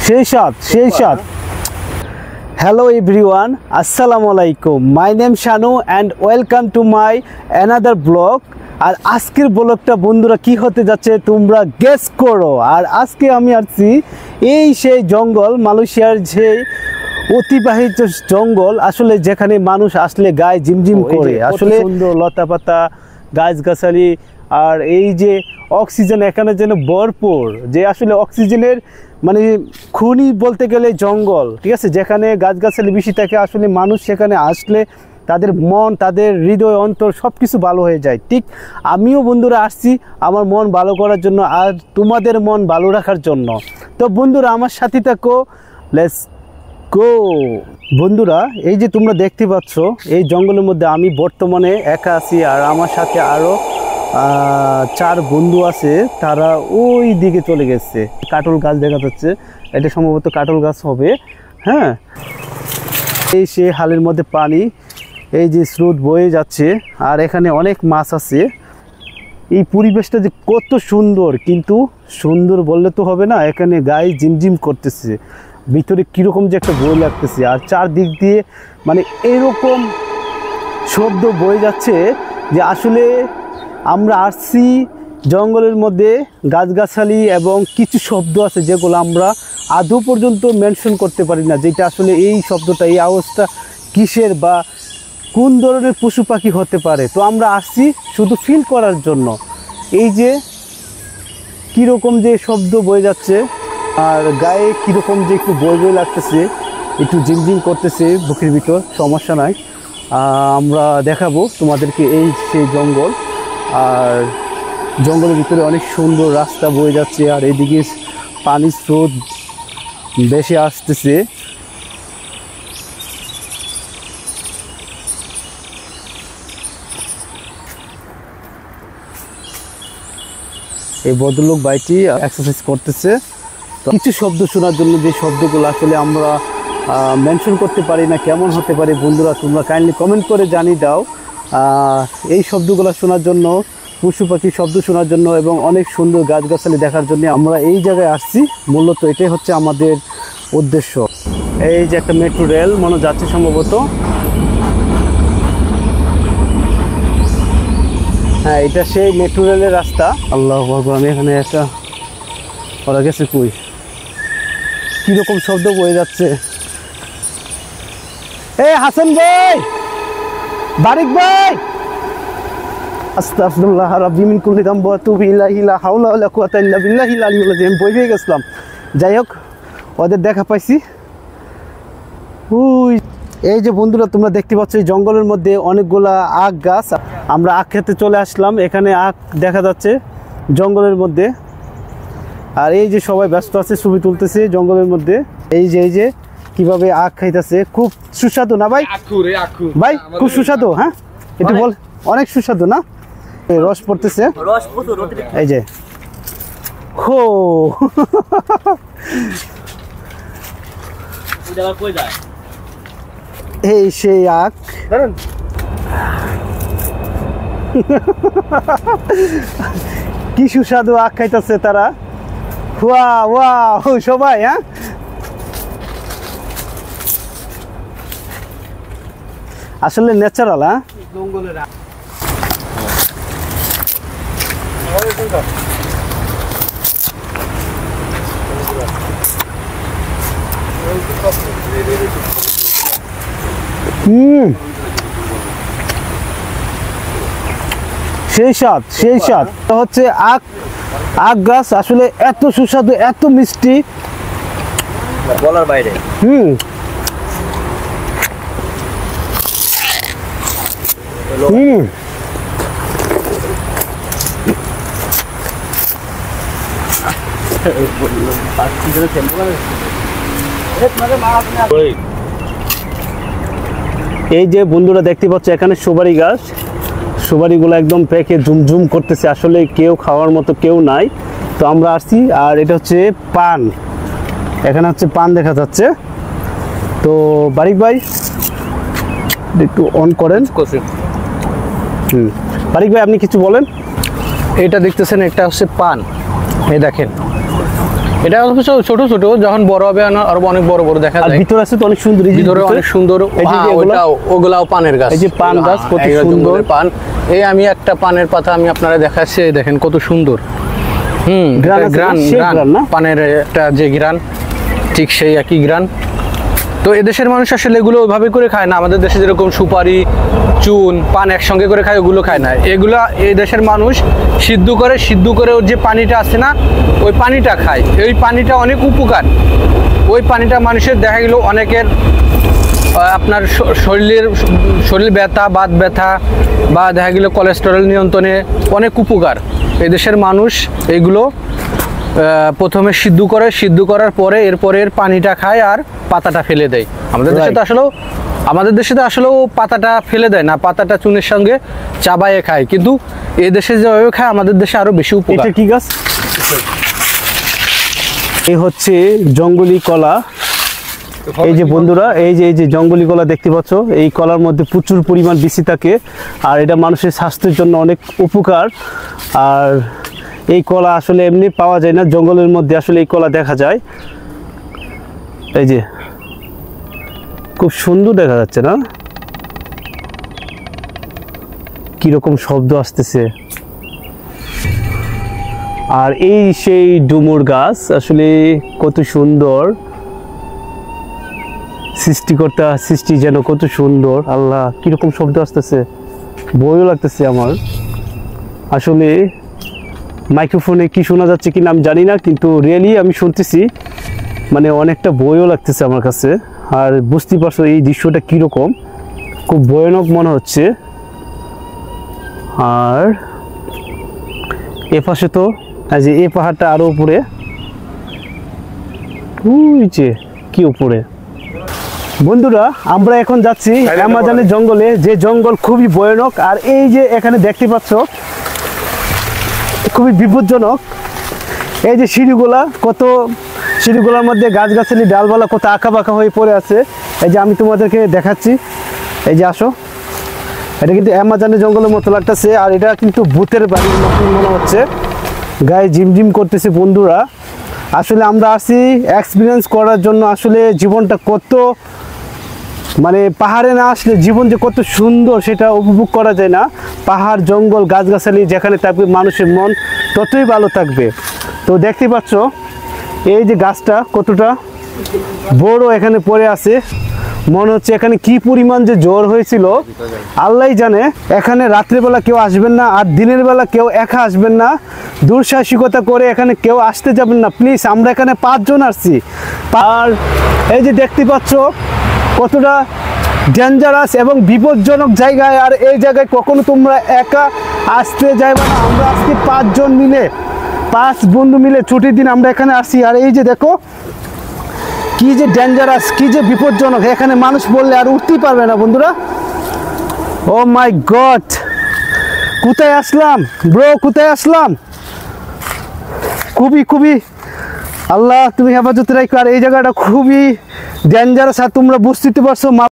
সেই স্বাদ। Hello everyone, Assalamu alaikum. My name Shanu and welcome to my another vlog. আর আজকের ব্লগটা বন্ধুরা কি হতে যাচ্ছে তোমরা গেস করো। আর আজকে আমি আসছি এই সেই জঙ্গল, মালয়েশিয়ার যে অতিবাহিত জঙ্গল, আসলে যেখানে মানুষ আসলে গায়ে ঝিমঝিম করে, আসলে সুন্দর লতা পাতা গাছগাছালি আর এই যে অক্সিজেন এখানে যেন ভরপুর, যে আসলে অক্সিজেনের মানে খনি বলতে গেলে জঙ্গল, ঠিক আছে, যেখানে গাছগাছালি বেশি থাকে, আসলে মানুষ সেখানে আসলে তাদের মন, তাদের হৃদয়, অন্তর সব কিছু ভালো হয়ে যায়। ঠিক আমিও বন্ধুরা আসছি আমার মন ভালো করার জন্য আর তোমাদের মন ভালো রাখার জন্য। তো বন্ধুরা আমার সাথে থাকো, লেটস গো। বন্ধুরা এই যে তোমরা দেখতে পাচ্ছ এই জঙ্গলের মধ্যে আমি বর্তমানে একা আছি, আর আমার সাথে আরও 4 বন্ধু আছে, তারা ওই দিকে চলে গেছে। কাটল গাছ দেখা যাচ্ছে, এটা সম্ভবত কাটল গাছ হবে। হ্যাঁ, এই সে হালের মধ্যে পানি, এই যে স্রোত বয়ে যাচ্ছে আর এখানে অনেক মাছ আছে। এই পরিবেশটা যে কত সুন্দর, কিন্তু সুন্দর বললে তো হবে না, এখানে গায়ে ঝিমঝিম করতেছে, ভিতরে কীরকম যে একটা বই লাগতেছে। আর চারদিক দিয়ে মানে এরকম শব্দ বয়ে যাচ্ছে যে আসলে আমরা আসছি জঙ্গলের মধ্যে, গাছগাছালি এবং কিছু শব্দ আছে যেগুলো আমরা আদৌ পর্যন্ত মেনশন করতে পারি না, যেটা আসলে এই শব্দটা, এই আওয়াজটা কিসের বা কোন ধরনের পশু পাখি হতে পারে। তো আমরা আসছি শুধু ফিল করার জন্য, এই যে কীরকম যে শব্দ বয়ে যাচ্ছে আর গায়ে কীরকম যে একটু বই লাগতেছে, একটু ঝিমঝিম করতেছে বুকের ভিতর, সমস্যা নাই। আমরা দেখাবো তোমাদেরকে এই সেই জঙ্গল, আর জঙ্গলের ভিতরে অনেক সুন্দর রাস্তা বয়ে যাচ্ছে আর এদিকে পানির স্রোত বেশি আসতেছে। এই ভদ্রলোক ভাইটি এক্সারসাইজ করতেছে। তো কিছু শব্দ শোনার জন্য, যে শব্দগুলো আসলে আমরা মেনশন করতে পারি না, কেমন হতে পারে বন্ধুরা তোমরা কাইন্ডলি কমেন্ট করে জানিয়ে দাও। এই শব্দগুলো শোনার জন্য, পশু পাখি শব্দ শোনার জন্য এবং অনেক সুন্দর গাছগাছালি দেখার জন্য আমরা এই জায়গায় আসছি। মূলত এটাই হচ্ছে আমাদের উদ্দেশ্য। এই যে একটা মেট্রো রেল মনে যাচ্ছে সম্ভবত, হ্যাঁ এটা সেই মেট্রো রেলের রাস্তা। আল্লাহ ভগবান, এখানে একটা ওরা গেছে কই, কিরকম শব্দ বয়ে যাচ্ছে। এই হাসান ভাই, বারিক ভাই, আস্তাগফিরুল্লাহ রাব্বি মিন কুল্লি যামবি ওয়া আতুবু ইলাইহি, লা হাওলা ওয়া লা কুওয়াতা ইল্লা বিল্লাহিল আলিয়্যিল আযীম। বই পেয়ে গেছিলাম। যাই হোক, ওদের দেখা পাইছি। ওই এই যে বন্ধুরা তোমরা দেখতে পাচ্ছ এই জঙ্গলের মধ্যে অনেকগুলা আখ গাছ, আমরা আখ খেতে চলে আসলাম। এখানে আখ দেখা যাচ্ছে জঙ্গলের মধ্যে, আর এই যে সবাই ব্যস্ত আছে, ছবি তুলতেছে জঙ্গলের মধ্যে। এই যে কিভাবে আখ খাইতেছে, খুব সুস্বাদু না ভাই? ভাই খুব সুস্বাদু। হ্যাঁ একটু বল, অনেক সুস্বাদু না? রস পড়তেছে, এই যে হো এই সেই আখ। কি সুস্বাদু আখ খাইতেছে তারা, ওয়াও সবাই। হ্যাঁ আসলে ন্যাচারাল। হ্যাঁ সেই স্বাদ হচ্ছে আখ গাছ, আসলে এত সুস্বাদু, এত মিষ্টি, বলার বাইরে। এই যে বন্ধুরা দেখতে পাচ্ছ এখানে সুপারি গাছ, সুপারিগুলো একদম পেকে ঝুমঝুম করতেছে, আসলে কেউ খাওয়ার মতো কেউ নাই। তো আমরা আসছি, আর এটা হচ্ছে পান, এখানে হচ্ছে পান দেখা যাচ্ছে। তো বারিক ভাই একটু অন করেন। বারিক ভাই আপনি কিছু বলেন। এটা দেখতেছেন, এটা হচ্ছে পান। এই দেখেন, এটা হচ্ছে ছোট ছোট, যখন বড় হবে আরো অনেক বড় বড় দেখা যায়। ভিতরে আছে তো অনেক সুন্দর, ভিতরে অনেক সুন্দর। ওগুলাও পানের গাছ, এই যে পান গাছ কত সুন্দর পান। এই আমি একটা পানের পাতা আমি আপনারা দেখাচ্ছি, দেখেন কত সুন্দর। গ্রান পানের একটা যে গ্রান, ঠিক সেই একই গ্রান। তো এদেশের মানুষ আসলে এগুলো ওইভাবে করে খায় না। আমাদের দেশে যেরকম সুপারি, চুন, পান একসঙ্গে করে খায়, ওগুলো খায় না। এগুলা এই দেশের মানুষ সিদ্ধ করে ওর যে পানিটা আছে না, ওই পানিটা খায়। ওই পানিটা অনেক উপকার। ওই পানিটা মানুষের দেখা গেল অনেকের আপনার শরীর ব্যথা, বাত ব্যথা, বা দেখা গেল কোলেস্টেরল নিয়ন্ত্রণে অনেক উপকার। এই দেশের মানুষ এইগুলো প্রথমে সিদ্ধ করার পরে এর পানিটা খায় আর পাতাটা ফেলে দেয়। আমাদের দেশে তো আসলেও পাতাটা ফেলে দেয় না, পাতাটা চুনের সঙ্গে চাবায়ে খায়। কিন্তু এই দেশে যেভাবে খায়, আমাদের দেশে আরো বেশি উপকার। এটা কি গাছ? এই হচ্ছে জঙ্গলি কলা। এই যে বন্ধুরা, এই যে জঙ্গলি কলা দেখতে পাচ্ছ, এই কলার মধ্যে প্রচুর পরিমাণ বিচি থাকে, আর এটা মানুষের স্বাস্থ্যের জন্য অনেক উপকার। আর এই কলা আসলে এমনি পাওয়া যায় না, জঙ্গলের মধ্যে আসলে এই কলা দেখা যায়। এই যে খুব সুন্দর দেখা যাচ্ছে না, কিরকম শব্দ আসতেছে। আর এই সেই ডুমুর গাছ, আসলে কত সুন্দর সৃষ্টি যেন কত সুন্দর। আল্লাহ, কিরকম শব্দ আসতেছে, ভয়ও লাগতেছে আমার। আসলে মাইক্রোফোনে কি শোনা যাচ্ছে কিনা আমি জানি না, কিন্তু রিয়েলি আমি শুনতেছি, মানে অনেকটা ভয়ও লাগতেছে আমার কাছে। আর বুঝতে পারছো এই দৃশ্যটা কিরকম, খুব ভয়ানক মনে হচ্ছে। আর এপাশে তো এই পাহাড়টা আরো উপরে, কি উপরে। বন্ধুরা, আমরা এখন যাচ্ছি অ্যামাজনের জঙ্গলে, যে জঙ্গল খুবই ভয়ানক। আর এই যে এখানে দেখতে পাচ্ছ, খুবই বিপজ্জনক। এই যে সিঁড়িগুলোর মধ্যে গাছগাছালি ডালপালা কত আঁকা বাঁকা হয়ে পড়ে আছে। এই যে আমি তোমাদেরকে দেখাচ্ছি, এই যে আসো, এটা কিন্তু অ্যামাজনের জঙ্গলের মতো লাগতেছে। আর এটা কিন্তু ভূতের বাড়ির মতো মনে হচ্ছে, গায়ে ঝিমঝিম করতেছে। বন্ধুরা, আসলে আমরা আসি এক্সপিরিয়েন্স করার জন্য। আসলে জীবনটা কত, মানে পাহাড়ে না আসলে জীবন যে কত সুন্দর সেটা উপভোগ করা যায় না। পাহাড়, জঙ্গল, গাছগাছালি যেখানে থাকবে মানুষের মন ততই ভালো থাকবে। তো দেখতে পাচ্ছ এই যে গাছটা কতটা বড় এখানে পড়ে আছে, মনে হচ্ছে এখানে কি পরিমাণ যে জ্বর হয়েছিল আল্লাহই জানে। এখানে রাত্রিবেলা কেউ আসবেন না, আর দিনের বেলা কেউ একা আসবেন না। দুঃসাহসিকতা করে এখানে কেউ আসতে যাবেন না প্লিজ। আমরা এখানে 5 জন আসছি। আর এই যে দেখতে পাচ্ছ কতটা ডেঞ্জারাস এবং বিপজ্জনক জায়গায়। আর এই জায়গায় কখনো তোমরা একা আসতে যাইবে না। আমরা আজকে 5 জন মিলে, 5 বন্ধু মিলে ছুটির দিন আমরা এখানে আসি। আর এই যে দেখো কি যে ডেঞ্জারাস, কি যে বিপজ্জনক, এখানে মানুষ বললে আর উঠতেই পারবে না। বন্ধুরা, ও মাই গড, কোথায় আসলাম ব্রো, কোথায় আসলাম। খুবই আল্লাহ তুমি হেফাজতে রাখো। আর এই জায়গাটা খুবই ডেঞ্জারাস, আর তোমরা বুঝতে পারছো।